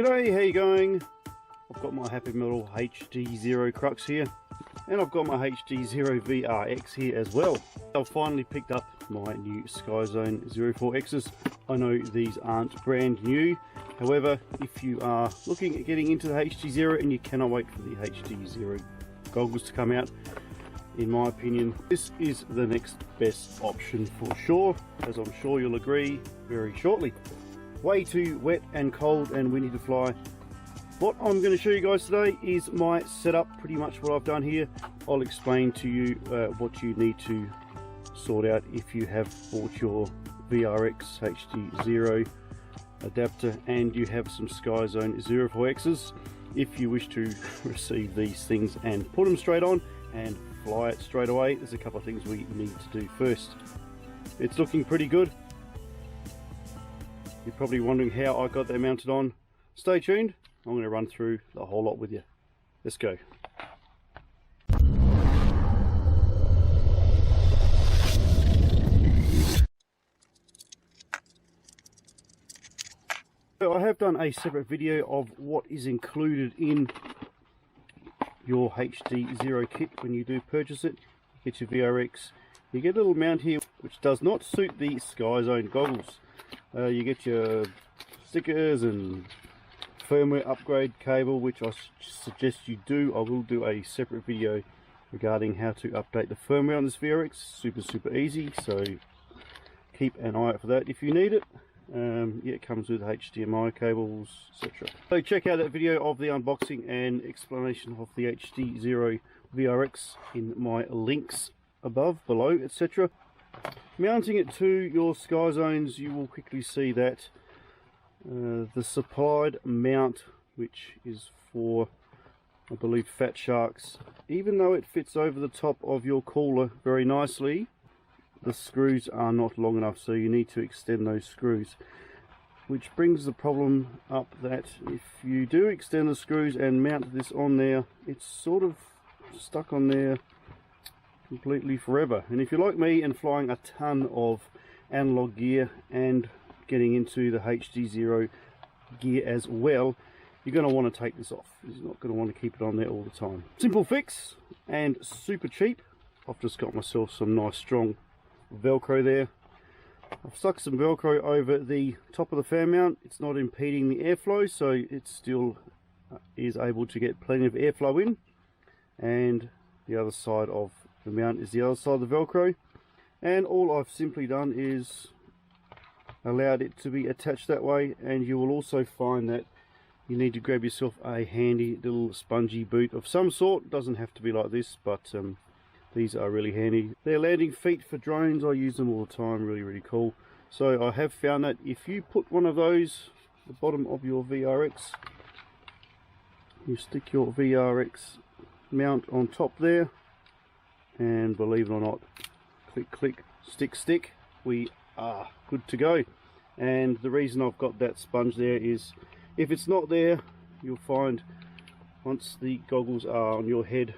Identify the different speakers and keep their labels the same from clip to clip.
Speaker 1: G'day, how you going? I've got my happy metal HDZero Crux here, and I've got my HDZero VRX here as well. I've finally picked up my new SkyZone 04Xs. I know these aren't brand new, however, if you are looking at getting into the HDZero and you cannot wait for the HDZero goggles to come out, in my opinion, this is the next best option for sure, as I'm sure you'll agree very shortly. Way too wet and cold and windy to fly. What I'm going to show you guys today is my setup, pretty much what I've done here. I'll explain to you what you need to sort out if you have bought your VRX HDZero adapter and you have some SkyZone 04Xs. If you wish to receive these things and put them straight on and fly it straight away, there's a couple of things we need to do first. It's looking pretty good. You're probably wondering how I got that mounted on. Stay tuned, I'm going to run through the whole lot with you. Let's go. So I have done a separate video of what is included in your HDZero kit when you do purchase it. You get your VRX, you get a little mount here which does not suit the SkyZone goggles. You get your stickers and firmware upgrade cable, which I suggest you do. I will do a separate video regarding how to update the firmware on this VRX. Super easy, so keep an eye out for that if you need it. Yeah, it comes with HDMI cables, etc. So check out that video of the unboxing and explanation of the HDZero VRX in my links above, below, etc. Mounting it to your SkyZones, you will quickly see that the supplied mount, which is for, I believe, Fat Sharks, even though it fits over the top of your cooler very nicely, the screws are not long enough, so you need to extend those screws. Which brings the problem up that if you do extend the screws and mount this on there, it's sort of stuck on there completely forever. And if you're like me and flying a ton of analog gear and getting into the HDZero gear as well, you're going to want to take this off. You're not going to want to keep it on there all the time. Simple fix and super cheap. I've just got myself some nice strong Velcro there. I've stuck some Velcro over the top of the fan mount. It's not impeding the airflow, so it still is able to get plenty of airflow in. And the other side of the mount is the other side of the Velcro. And all I've simply done is allowed it to be attached that way. And you will also find that you need to grab yourself a handy little spongy boot of some sort. It doesn't have to be like this, but these are really handy. They're landing feet for drones. I use them all the time. Really cool. So I have found that if you put one of those at the bottom of your VRX, you stick your VRX mount on top there, and believe it or not, click, stick, we are good to go. And the reason I've got that sponge there is, if it's not there, you'll find once the goggles are on your head,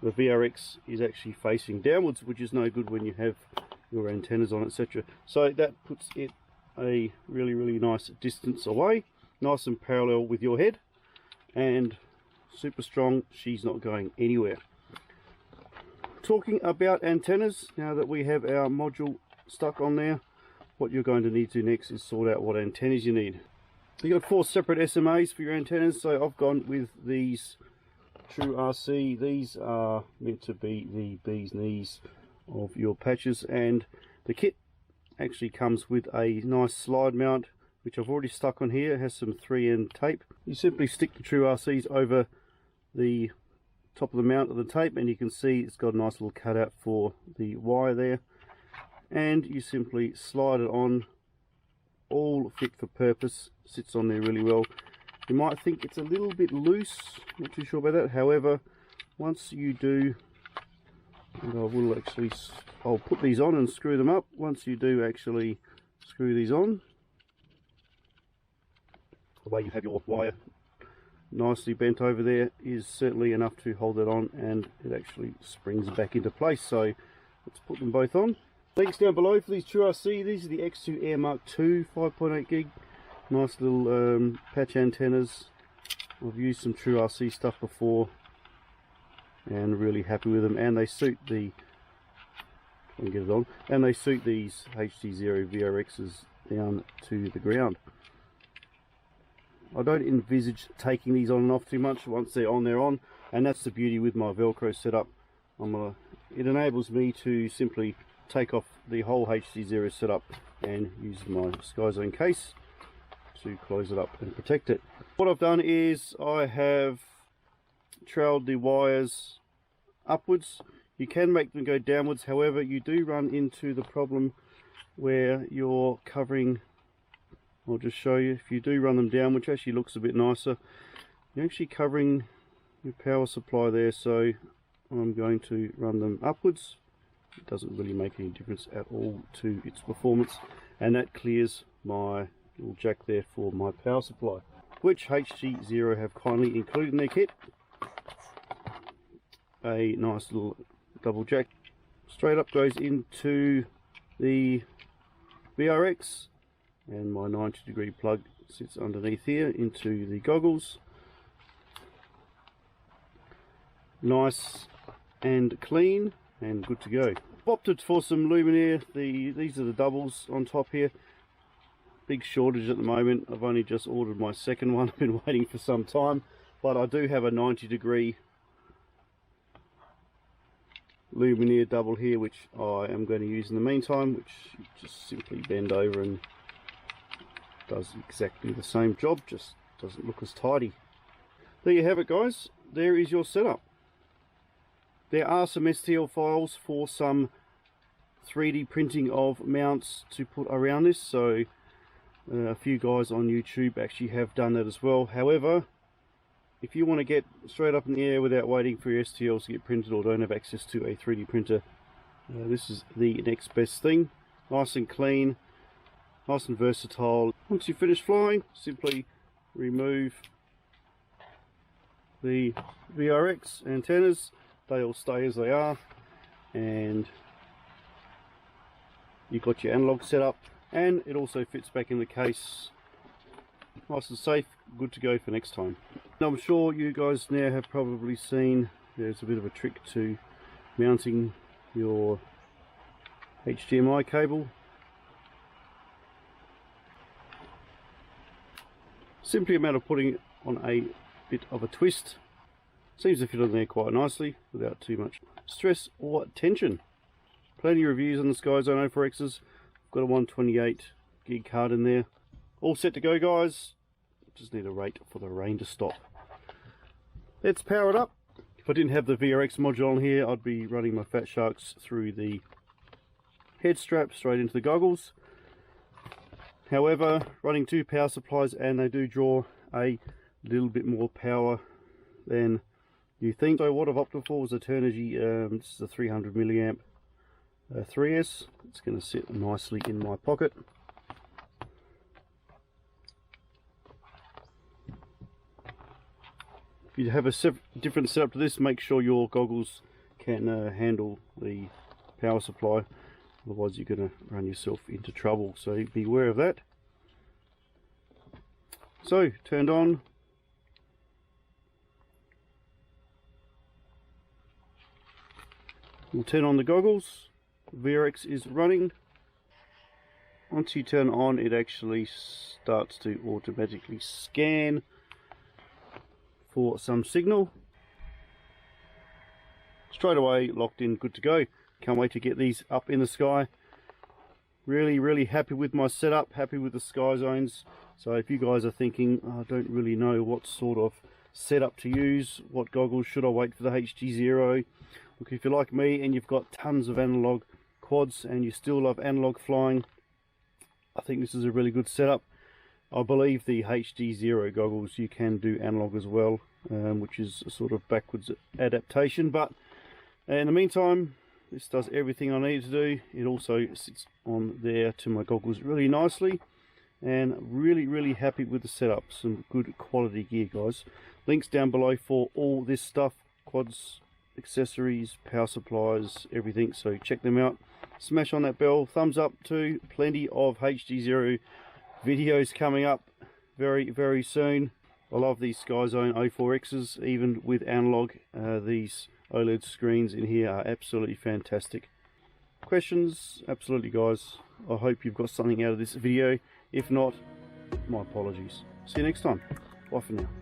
Speaker 1: the VRX is actually facing downwards, which is no good when you have your antennas on, etc. So that puts it a really nice distance away, nice and parallel with your head, and super strong. She's not going anywhere. Talking about antennas, now that we have our module stuck on there, what you're going to need to do next is sort out what antennas you need. You've got 4 separate SMAs for your antennas, so I've gone with these True RC. These are meant to be the bee's knees of your patches, and the kit actually comes with a nice slide mount, which I've already stuck on here. It has some 3N tape. You simply stick the True RCs over the top of the mount of the tape, and you can see it's got a nice little cutout for the wire there, and you simply slide it on. All fit for purpose, sits on there really well. You might think it's a little bit loose, not too sure about that. However, once you do, and I'll put these on and screw them up. Once you do actually screw these on, the way you have your wire nicely bent over there is certainly enough to hold it on, and it actually springs back into place. So let's put them both on. Links down below for these True RC. These are the X2 Air Mark II 5.8 gig Nice little patch antennas. I've used some true RC stuff before and really happy with them, and they suit the get it on, and they suit these HDZero VRXs down to the ground. I don't envisage taking these on and off too much. Once they're on, they're on, and that's the beauty with my Velcro setup. It enables me to simply take off the whole HDZero setup and use my SkyZone case to close it up and protect it. What I've done is I have trailed the wires upwards. You can make them go downwards, however you do run into the problem where you're covering, I'll just show you, if you do run them down, which actually looks a bit nicer, you're actually covering your power supply there, so I'm going to run them upwards. It doesn't really make any difference at all to its performance, and that clears my little jack there for my power supply, which HDZero have kindly included in their kit. A nice little double jack straight up goes into the VRX, and my 90-degree plug sits underneath here into the goggles. Nice and clean and good to go. I've opted for some luminaire. These are the doubles on top here. Big shortage at the moment. I've only just ordered my second one. I've been waiting for some time, but I do have a 90-degree luminaire double here, which I am going to use in the meantime, which you just simply bend over and does exactly the same job, just doesn't look as tidy. There you have it, guys. There is your setup. There are some STL files for some 3D printing of mounts to put around this, so a few guys on YouTube actually have done that as well. However, if you want to get straight up in the air without waiting for your STLs to get printed or don't have access to a 3D printer, this is the next best thing. Nice and clean, nice and versatile. Once you finish flying, simply remove the VRX antennas. They all stay as they are, and you've got your analog set up, and it also fits back in the case nice and safe, good to go for next time. Now, I'm sure you guys now have probably seen there's a bit of a trick to mounting your HDMI cable. Simply a matter of putting it on a bit of a twist. Seems to fit on there quite nicely without too much stress or tension. Plenty of reviews on the SkyZone 04Xs. I've got a 128 gig card in there. All set to go, guys. Just need to wait for the rain to stop. Let's power it up. If I didn't have the VRX module on here, I'd be running my Fat Sharks through the head strap straight into the goggles. However, running two power supplies, and they do draw a little bit more power than you think. So what I've opted for was a Turnigy, this is a 300 milliamp 3S. It's going to sit nicely in my pocket. If you have a different setup to this, make sure your goggles can handle the power supply, otherwise you're going to run yourself into trouble, so be aware of that. So, turned on. We'll turn on the goggles. VRX is running. Once you turn on, it actually starts to automatically scan for some signal. Straight away, locked in, good to go. Can't wait to get these up in the sky. Really happy with my setup, happy with the SkyZones. So if you guys are thinking, I don't really know what sort of setup to use, what goggles should I wait for the HDZero? Look, if you're like me and you've got tons of analog quads and you still love analog flying, I think this is a really good setup. I believe the HDZero goggles you can do analog as well, which is a sort of backwards adaptation, but in the meantime, this does everything I need to do. It also sits on there to my goggles really nicely, and really happy with the setup. Some good quality gear, guys. Links down below for all this stuff, quads, accessories, power supplies, everything, so check them out. Smash on that bell, thumbs up too. Plenty of HDZero videos coming up very soon. I love these SkyZone 04Xs, even with analog. These OLED screens in here are absolutely fantastic. Questions? Absolutely, guys. I hope you've got something out of this video. If not, my apologies. See you next time. Bye for now.